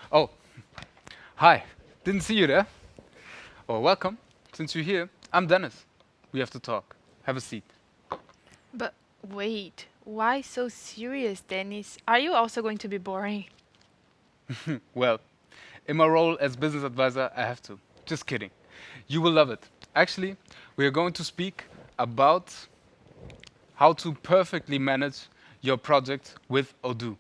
Oh, hi. Didn't see you there. Well, welcome. Since you're here, I'm Dennis. We have to talk. Have a seat. But wait, why so serious, Dennis? Are you also going to be boring? Well, in my role as business advisor, I have to. Just kidding. You will love it. Actually, we are going to speak about how to perfectly manage your project with Odoo.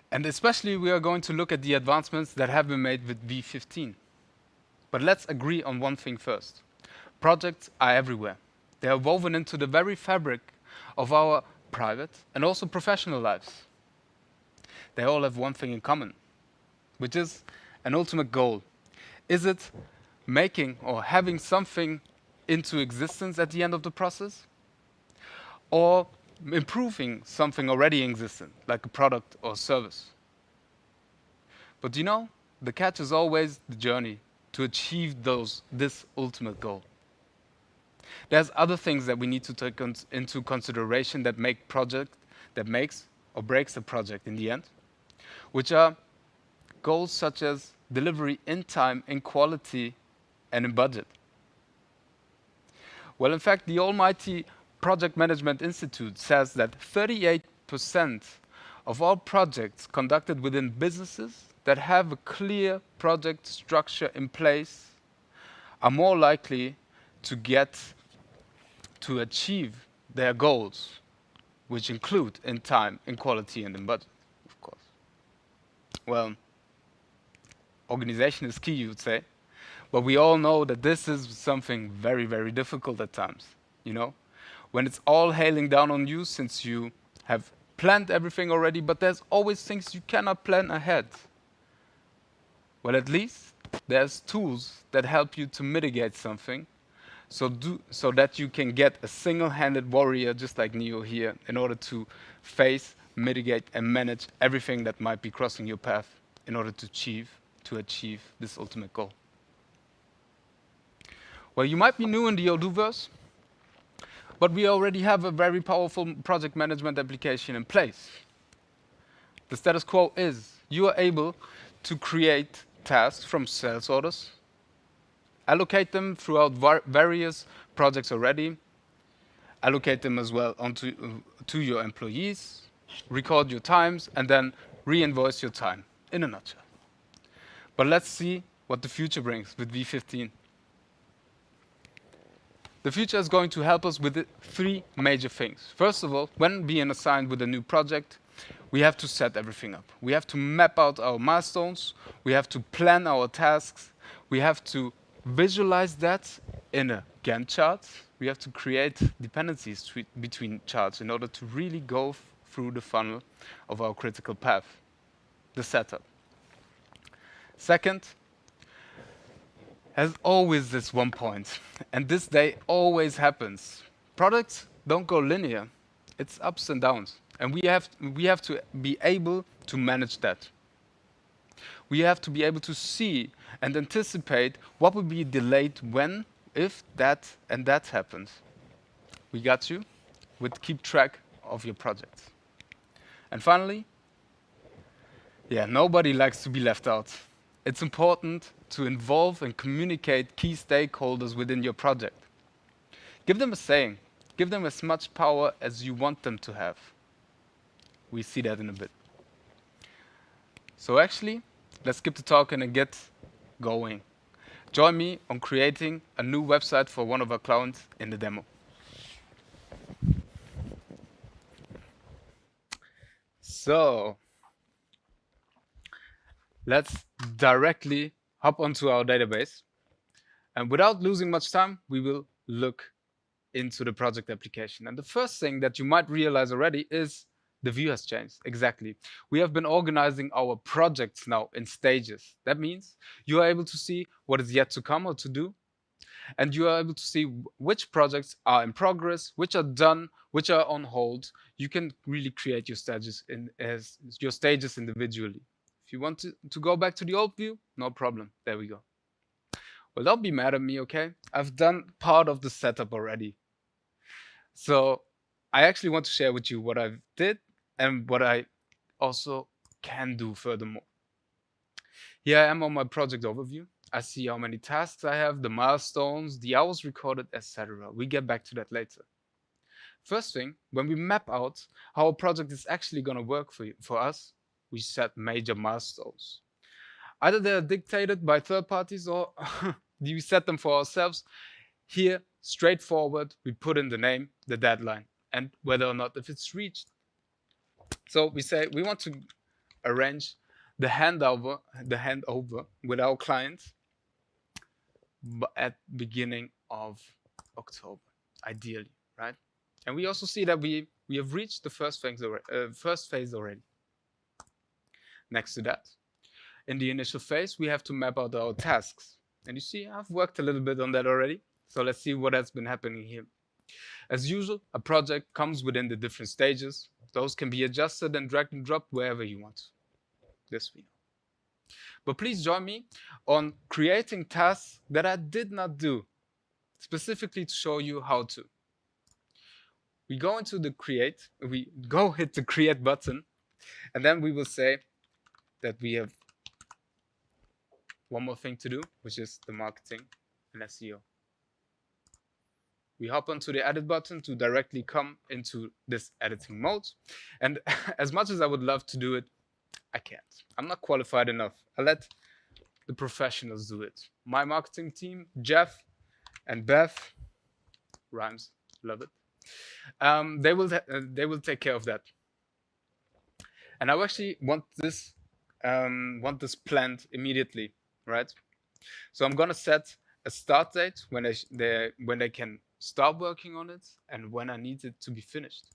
And especially, we are going to look at the advancements that have been made with V15. But let's agree on one thing first. Projects are everywhere. They are woven into the very fabric of our private and also professional lives. They all have one thing in common, which is an ultimate goal. Is it making or having something into existence at the end of the process? Or improving something already existent, like a product or service? But the catch is always the journey to achieve this ultimate goal. There's other things that we need to take into consideration that makes or breaks a project in the end, which are goals such as delivery in time, in quality, and in budget. Well, in fact, the almighty Project Management Institute says that 38% of all projects conducted within businesses that have a clear project structure in place are more likely to achieve their goals, which include in time, in quality, and in budget, of course. Well, organization is key, you would say, but we all know that this is something very, very difficult at times. You know, when it's all hailing down on you since you have planned everything already, but there's always things you cannot plan ahead. Well, at least there's tools that help you to mitigate something so that you can get a single-handed warrior just like Neo here in order to face, mitigate, and manage everything that might be crossing your path in order to achieve this ultimate goal. Well, you might be new in the Odooverse, but we already have a very powerful project management application in place. The status quo is you are able to create tasks from sales orders, allocate them throughout various projects already, allocate them as well onto to your employees, record your times, and then re-invoice your time, in a nutshell. But let's see what the future brings with V15. The future is going to help us with three major things. First of all, when being assigned with a new project, we have to set everything up. We have to map out our milestones. We have to plan our tasks. We have to visualize that in a Gantt chart. We have to create dependencies between charts in order to really go through the funnel of our critical path, the setup. Second, has always this one point, and this day always happens. Products don't go linear. It's ups and downs, and we have to be able to manage that. We have to be able to see and anticipate what will be delayed when, if that and that happens. We got you with keep track of your projects. And finally, yeah, nobody likes to be left out. It's important to involve and communicate key stakeholders within your project. Give them a saying. Give them as much power as you want them to have. We see that in a bit. So actually, let's skip the talking and get going. Join me on creating a new website for one of our clients in the demo. So let's directly hop onto our database. And without losing much time, we will look into the project application. And the first thing that you might realize already is the view has changed. Exactly. We have been organizing our projects now in stages. That means you are able to see what is yet to come or to do, and you are able to see which projects are in progress, which are done, which are on hold. You can really create your stages individually. If you want to go back to the old view, no problem. There we go. Well, don't be mad at me, okay? I've done part of the setup already. So I actually want to share with you what I did and what I also can do furthermore. Here I am on my project overview. I see how many tasks I have, the milestones, the hours recorded, etc. We get back to that later. First thing, when we map out how a project is actually going to work for us, we set major milestones. Either they're dictated by third parties or do we set them for ourselves? Here, straightforward, we put in the name, the deadline, and whether or not if it's reached. So we say we want to arrange the handover with our clients at beginning of October, ideally, right? And we also see that we have reached the first phase already. Next to that, in the initial phase, we have to map out our tasks. And you see, I've worked a little bit on that already. So let's see what has been happening here. As usual, a project comes within the different stages. Those can be adjusted and dragged and dropped wherever you want. This we know. But please join me on creating tasks that I did not do, specifically to show you how to. We go into the create, we go hit the create button, and then we will say that we have one more thing to do, which is the marketing and SEO. We hop onto the edit button to directly come into this editing mode. And as much as I would love to do it, I can't. I'm not qualified enough. I let the professionals do it. My marketing team, Jeff and Beth, rhymes, love it. They will take care of that. And I actually want this planned immediately, right? So I'm gonna set a start date when they can start working on it and when I need it to be finished.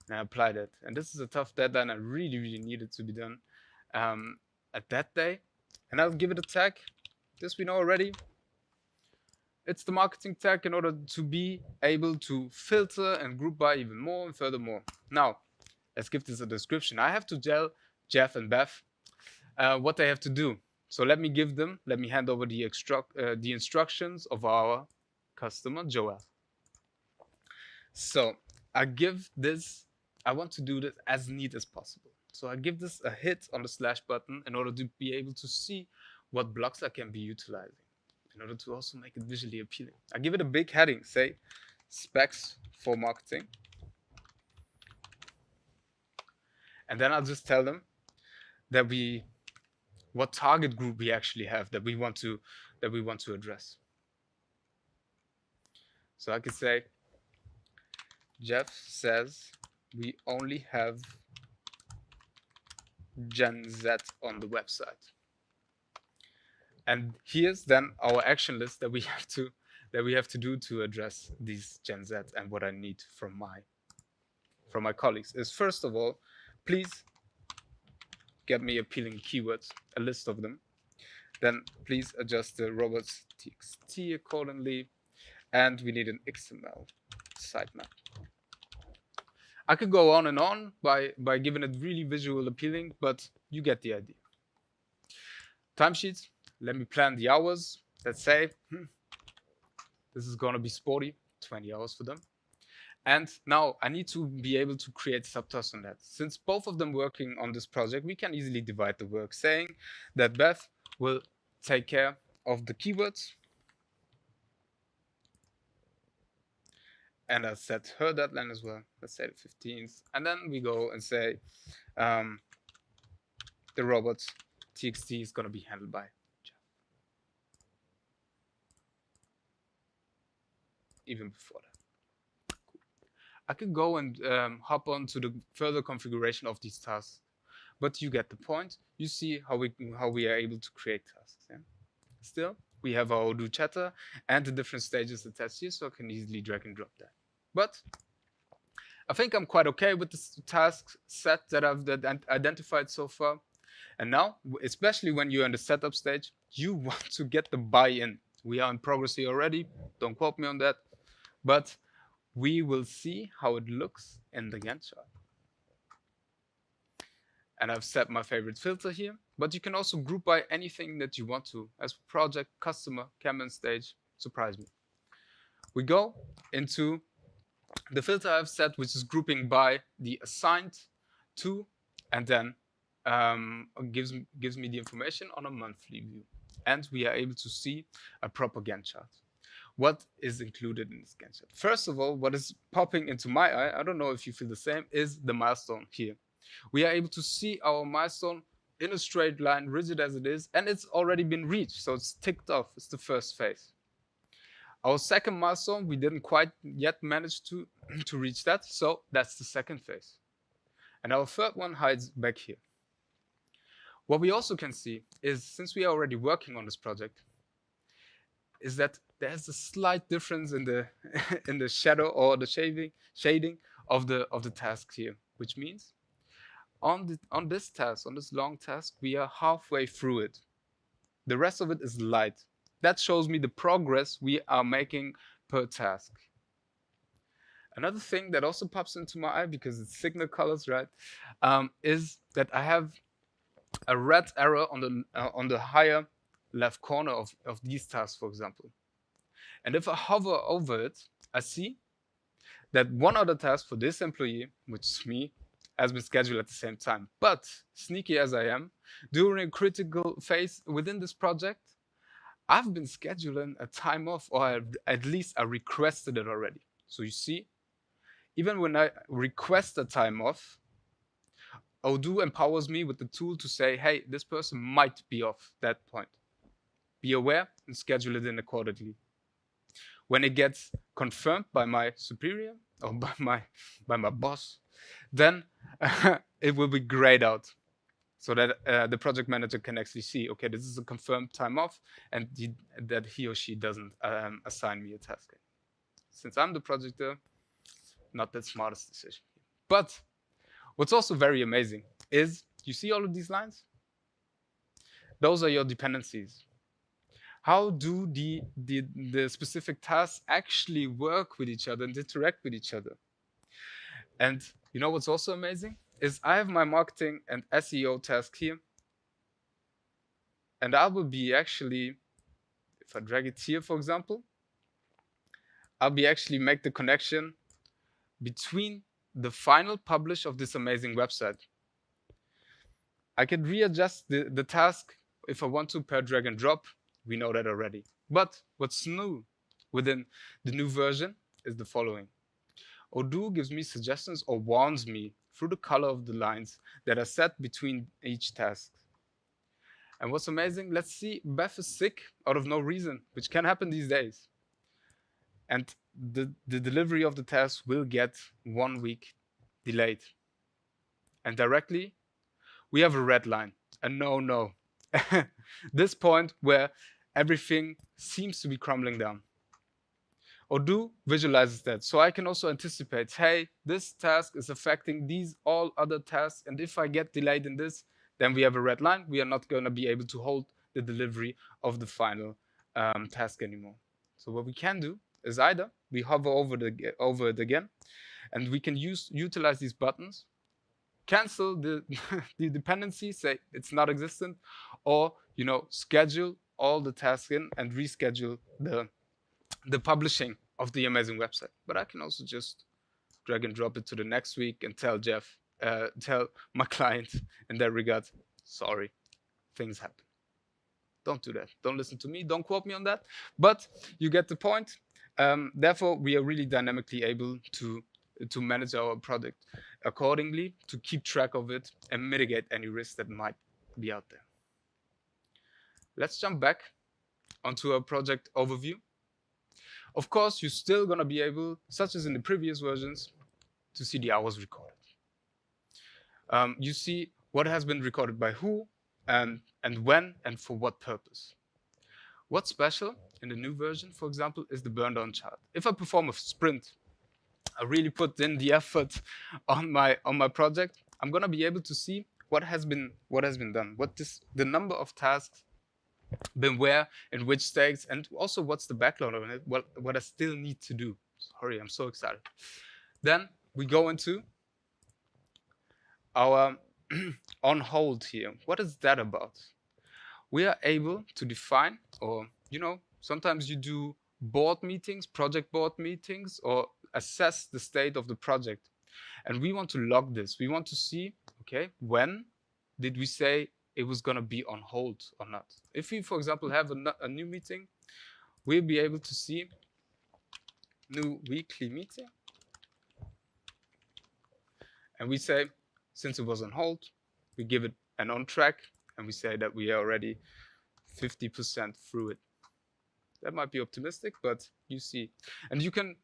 And I apply that. And this is a tough deadline. I really, really need it to be done at that day. And I'll give it a tag. This we know already. It's the marketing tag in order to be able to filter and group by even more and furthermore. Now, let's give this a description. I have to tell Jeff and Beth what they have to do. So let me hand over the instructions of our customer, Joel. So I want to do this as neat as possible. So I give this a hit on the slash button in order to be able to see what blocks I can be utilizing, in order to also make it visually appealing. I give it a big heading, say specs for marketing. And then I'll just tell them that what target group we actually have that we want to address. So I could say Jeff says we only have Gen Z on the website. And here's then our action list that we have to do to address these Gen Z and what I need from my colleagues is, first of all, please get me appealing keywords, a list of them. Then please adjust the robots.txt accordingly. And we need an XML sitemap. I could go on and on by giving it really visual appealing, but you get the idea. Timesheets, let me plan the hours. Let's say this is going to be sporty, 20 hours for them. And now I need to be able to create subtasks on that. Since both of them working on this project, we can easily divide the work, saying that Beth will take care of the keywords. And I'll set her deadline as well. Let's say the 15th. And then we go and say the robots TXT is going to be handled by Jeff. Even before that. Cool. I could go and hop on to the further configuration of these tasks. But you get the point. You see how we are able to create tasks. Yeah? Still, we have our Odoo Chapter and the different stages attached here, so I can easily drag and drop that. But I think I'm quite okay with the task set that I've identified so far. And now, especially when you're in the setup stage, you want to get the buy-in. We are in progress here already. Don't quote me on that. But we will see how it looks in the Gantt chart. And I've set my favorite filter here. But you can also group by anything that you want to. As project, customer, campaign stage, surprise me. We go into the filter I've set, which is grouping by the assigned to and then gives me the information on a monthly view. And we are able to see a proper Gantt chart. What is included in this Gantt chart? First of all, what is popping into my eye, I don't know if you feel the same, is the milestone here. We are able to see our milestone in a straight line, rigid as it is, and it's already been reached, so it's ticked off. It's the first phase. Our second milestone, we didn't quite yet manage to reach that, so that's the second phase. And our third one hides back here. What we also can see is, since we are already working on this project, is that there's a slight difference in the in the shadow or the shading of the task here, which means on this task, on this long task, we are halfway through it. The rest of it is light. That shows me the progress we are making per task. Another thing that also pops into my eye, because it's signal colors, right, is that I have a red arrow on the higher left corner of these tasks, for example. And if I hover over it, I see that one other task for this employee, which is me, has been scheduled at the same time. But sneaky as I am, during a critical phase within this project, I've been scheduling a time off, or at least I requested it already. So you see, even when I request a time off, Odoo empowers me with the tool to say, hey, this person might be off that point. Be aware and schedule it in accordingly. When it gets confirmed by my superior or by my boss, then it will be grayed out, so that the project manager can actually see, okay, this is a confirmed time off, and that he or she doesn't assign me a task. Since I'm the projector, not the smartest decision. But what's also very amazing is, you see all of these lines? Those are your dependencies. How do the specific tasks actually work with each other and interact with each other? And you know what's also amazing is, I have my marketing and SEO task here, and I will be actually, if I drag it here, for example, I'll be actually make the connection between the final publish of this amazing website. I can readjust the task if I want to per drag and drop. We know that already. But what's new within the new version is the following. Odoo gives me suggestions or warns me through the color of the lines that are set between each task. And what's amazing, let's see, Beth is sick out of no reason, which can happen these days. And the delivery of the task will get 1 week delayed. And directly, we have a red line, a no. This point where everything seems to be crumbling down. Odoo visualizes that, so I can also anticipate, hey, this task is affecting these all other tasks, and if I get delayed in this, then we have a red line. We are not going to be able to hold the delivery of the final task anymore. So what we can do is, either we hover over it again, and we can utilize these buttons, cancel the dependency, say it's not existent, or schedule all the tasks in and reschedule the publishing of the amazing website. But I can also just drag and drop it to the next week and tell my client in that regard, sorry, things happen. Don't do that. Don't listen to me. Don't quote me on that. But you get the point. Therefore, we are really dynamically able to manage our product accordingly, to keep track of it and mitigate any risks that might be out there. Let's jump back onto our project overview. Of course, you're still going to be able, such as in the previous versions, to see the hours recorded. You see what has been recorded by who, and when, and for what purpose. What's special in the new version, for example, is the burn down chart. If I perform a sprint, I really put in the effort on my project, I'm going to be able to see what has been done, the number of tasks been where, in which states, and also what's the backlog on it, what I still need to do. Sorry, I'm so excited. Then we go into our on hold here. What is that about? We are able to define, or sometimes you do board meetings, project board meetings, or assess the state of the project. And we want to log this. We want to see, Okay, when did we say it was going to be on hold or not? If we, for example, have a new meeting, we'll be able to see new weekly meeting. And we say, since it was on hold, we give it an on track, and we say that we are already 50% through it. That might be optimistic, but you see. And you can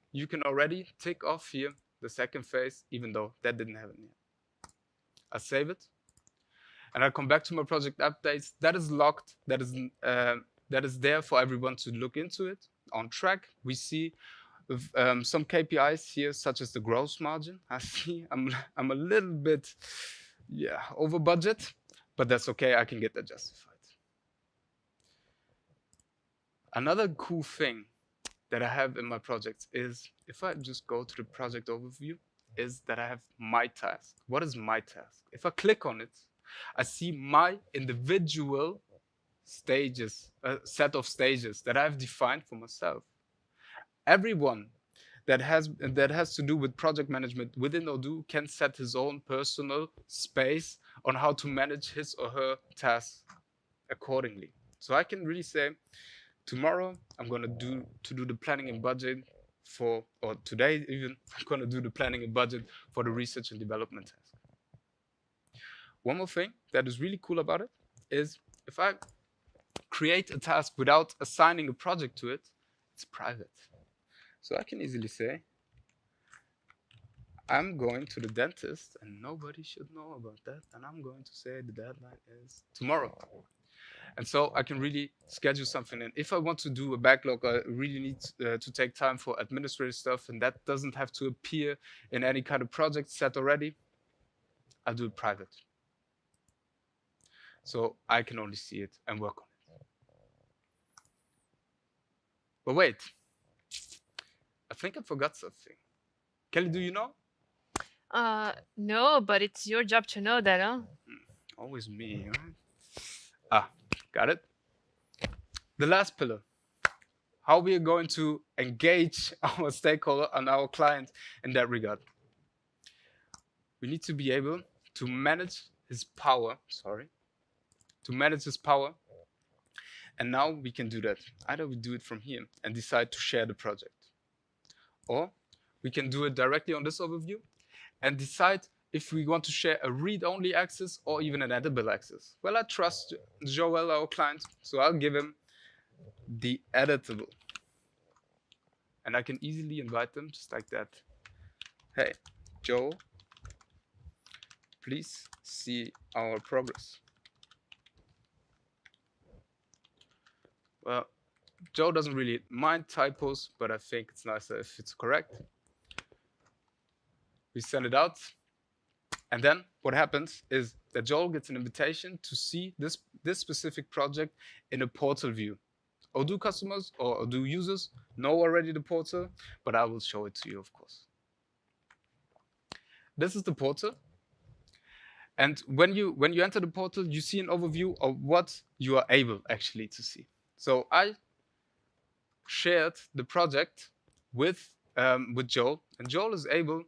already tick off here the second phase, even though that didn't happen yet. I save it, and I come back to my project updates. That is locked. That is there for everyone to look into it. On track, we see some KPIs here, such as the gross margin. I see I'm a little bit, over budget, but that's okay. I can get that justified. Another cool thing that I have in my projects is, if I just go to the project overview, is that I have my task. What is my task? If I click on it, I see my individual stages, a set of stages that I've defined for myself. Everyone that has to do with project management within Odoo can set his own personal space on how to manage his or her tasks accordingly. So I can really say, tomorrow I'm gonna do the planning and budget for, or today even, I'm gonna do the planning and budget for the research and development task. One more thing that is really cool about it is, if I create a task without assigning a project to it, it's private. So I can easily say, I'm going to the dentist, and nobody should know about that, and I'm going to say the deadline is tomorrow. And so I can really schedule something in. If I want to do a backlog, I really need to take time for administrative stuff, and that doesn't have to appear in any kind of project set already. I'll do it private. So I can only see it and work on it. But wait, I think I forgot something. Kelly, do you know? No, but it's your job to know that, huh? Always me, right? Got it. The last pillar. How we are going to engage our stakeholder and our client in that regard. We need to be able to manage his power, and now we can do that. Either we do it from here and decide to share the project, or we can do it directly on this overview and decide if we want to share a read-only access or even an editable access. Well, I trust Joel, our client, so I'll give him the editable. And I can easily invite them just like that. Hey, Joel, please see our progress. Well, Joe doesn't really mind typos, but I think it's nicer if it's correct. We send it out, and then what happens is that Joel gets an invitation to see this specific project in a portal view. Odoo customers or Odoo users know already the portal, but I will show it to you, of course. This is the portal. And when you enter the portal, you see an overview of what you are able actually to see. So I shared the project with Joel, and Joel is able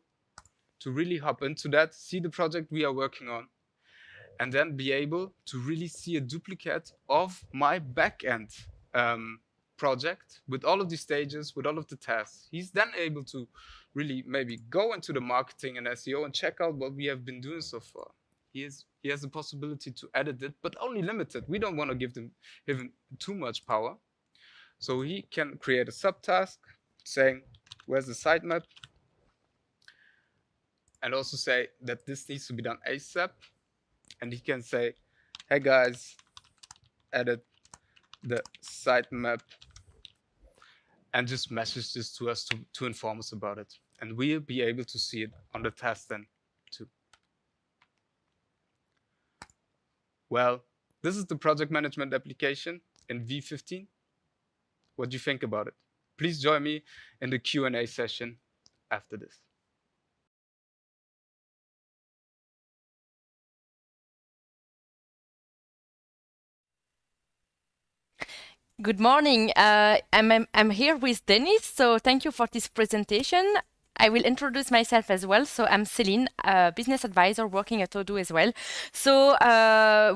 to really hop into that, see the project we are working on, and then be able to really see a duplicate of my backend project with all of the stages, with all of the tasks. He's then able to really maybe go into the marketing and SEO and check out what we have been doing so far. He has the possibility to edit it, but only limited. We don't want to give him too much power. So he can create a subtask saying, where's the sitemap? And also say that this needs to be done ASAP. And he can say, hey guys, edit the sitemap, and just message this to us to inform us about it. And we'll be able to see it on the task then too. Well, this is the project management application in V15. What do you think about it? Please join me in the Q&A session after this. Good morning. I'm here with Dennis, so thank you for this presentation. I will introduce myself as well. So I'm Celine, a business advisor working at Odoo as well. So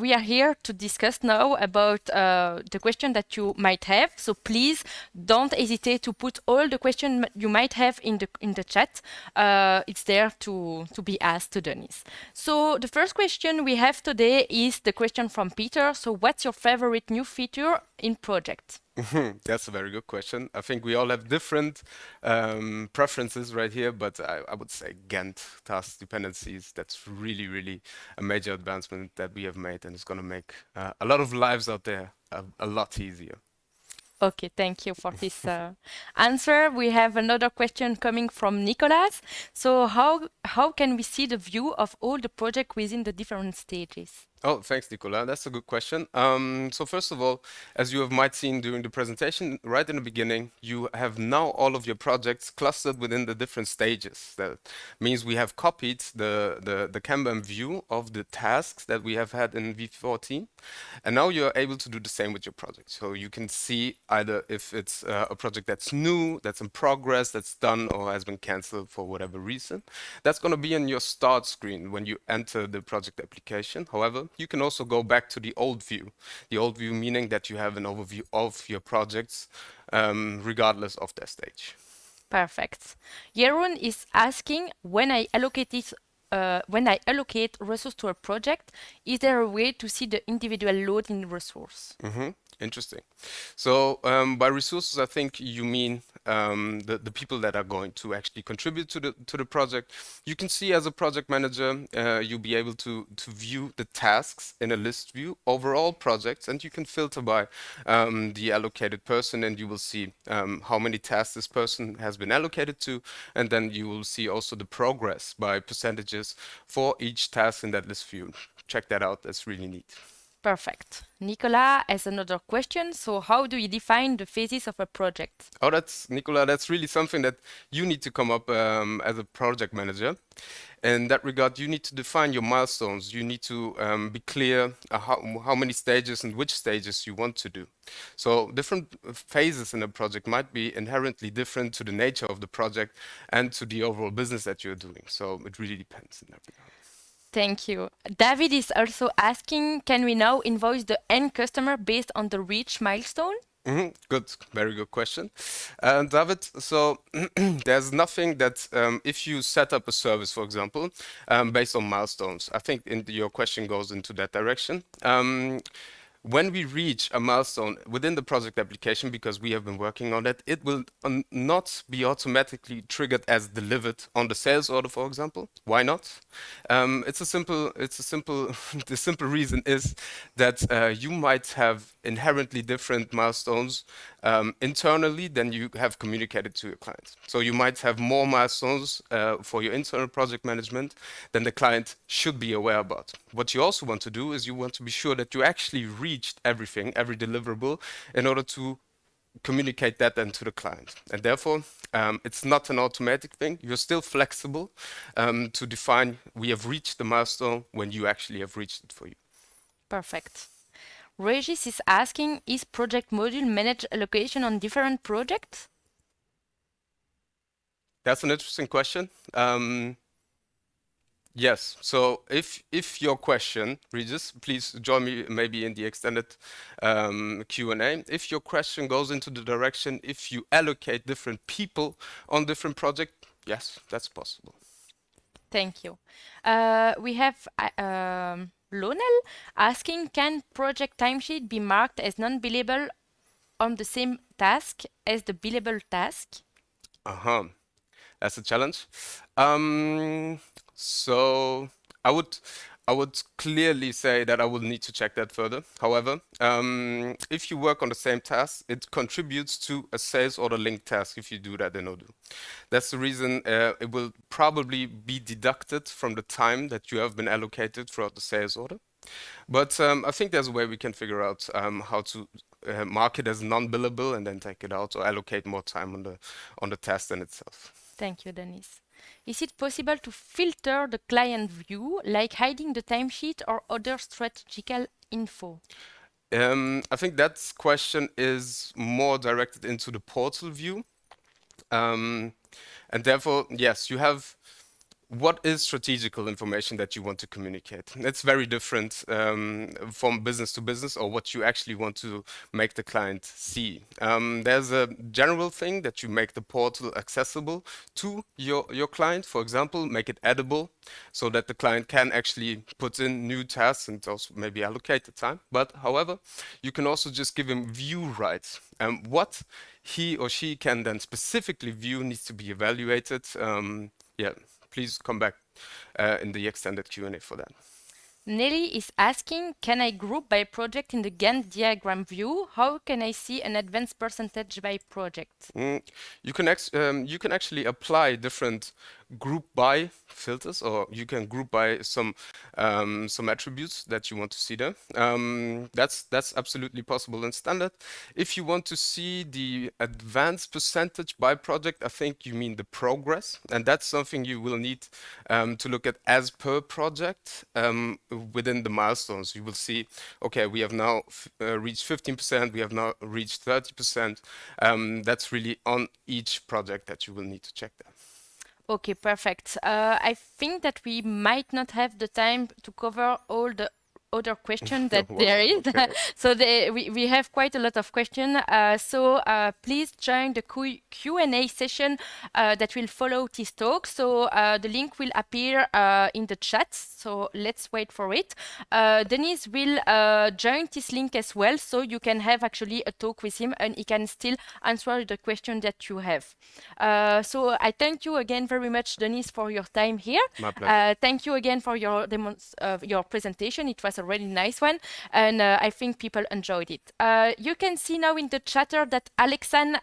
we are here to discuss now about the question that you might have. So please don't hesitate to put all the questions you might have in the chat. It's there to be asked to Denise. So the first question we have today is the question from Peter. So what's your favorite new feature in project? That's a very good question. I think we all have different preferences right here, but I would say Gantt task dependencies. That's really, really a major advancement that we have made, and it's going to make a lot of lives out there a lot easier. Okay, thank you for this answer. We have another question coming from Nicolas. So how can we see the view of all the project within the different stages? Oh, thanks, Nicola. That's a good question. So first of all, as you have might seen during the presentation, right in the beginning, you have now all of your projects clustered within the different stages. That means we have copied the Kanban view of the tasks that we have had in V14, and now you're able to do the same with your project. So you can see either if it's a project that's new, that's in progress, that's done or has been canceled for whatever reason. That's going to be in your start screen when you enter the project application. However, you can also go back to the old view. The old view meaning that you have an overview of your projects regardless of their stage. Perfect. Jeroen is asking when I allocate resource to a project, is there a way to see the individual load in resource? Interesting. So by resources, I think you mean the people that are going to actually contribute to the project. You can see as a project manager, you'll be able to view the tasks in a list view over all projects, and you can filter by the allocated person, and you will see how many tasks this person has been allocated to, and then you will see also the progress by percentages for each task in that list view. Check that out. That's really neat. Perfect. Nicola has another question. So how do you define the phases of a project? Oh, that's Nicola. That's really something that you need to come up as a project manager. In that regard, you need to define your milestones. You need to be clear how many stages and which stages you want to do. So different phases in a project might be inherently different to the nature of the project and to the overall business that you're doing. So it really depends in that regard. Thank you. David is also asking, can we now invoice the end customer based on the reach milestone? Good, very good question. David, so there's nothing that if you set up a service, for example, based on milestones, I think your question goes into that direction. When we reach a milestone within the project application, because we have been working on that, it will not be automatically triggered as delivered on the sales order, for example. Why not? The simple reason is that you might have inherently different milestones internally than you have communicated to your client. So you might have more milestones for your internal project management than the client should be aware about. What you also want to do is you want to be sure that you actually reached everything, every deliverable, in order to communicate that then to the client. And therefore, it's not an automatic thing. You're still flexible to define we have reached the milestone when you actually have reached it for you. Perfect. Regis is asking, is project module manage allocation on different projects? That's an interesting question. Yes. So if your question, Regis, please join me maybe in the extended Q&A. If your question goes into the direction, if you allocate different people on different projects, yes, that's possible. Thank you. We have Lonel asking, can project timesheet be marked as non-billable on the same task as the billable task? Uh-huh. That's a challenge. So I would clearly say that I would need to check that further. However, if you work on the same task, it contributes to a sales order linked task if you do that in Odoo. That's the reason it will probably be deducted from the time that you have been allocated throughout the sales order. But I think there's a way we can figure out how to mark it as non-billable and then take it out or allocate more time on the task in itself. Thank you, Denise. Is it possible to filter the client view, like hiding the timesheet or other strategical info? I think that question is more directed into the portal view. And therefore, yes, you have what is strategical information that you want to communicate. It's very different from business to business, or what you actually want to make the client see. There's a general thing that you make the portal accessible to your client. For example, make it edible so that the client can actually put in new tasks and also maybe allocate the time. But however, you can also just give him view rights. What he or she can then specifically view needs to be evaluated. Yeah, please come back in the extended Q&A for that. Nelly is asking, can I group by project in the Gantt diagram view? How can I see an advanced percentage by project? You can actually apply different group by filters, or you can group by some attributes that you want to see there. That's absolutely possible in standard. If you want to see the advanced percentage by project, I think you mean the progress, and that's something you will need to look at as per project within the milestones. You will see, okay, we have now reached 15%, we have now reached 30%. That's really on each project that you will need to check that. Okay, perfect. I think that we might not have the time to cover all the other question that there is. Okay. So we have quite a lot of questions. Please join the Q&A session that will follow this talk. So the link will appear in the chat. So let's wait for it. Dennis will join this link as well. So you can have actually a talk with him and he can still answer the question that you have. So I thank you again very much, Dennis, for your time here. My pleasure. Thank you again for your presentation. It was a really nice one, and I think people enjoyed it. You can see now in the chatter that Alexan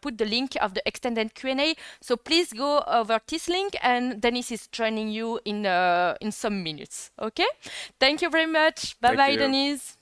put the link of the extended Q&A. So please go over this link, and Dennis is joining you in some minutes. Okay? Thank you very much. Bye bye, you. Dennis.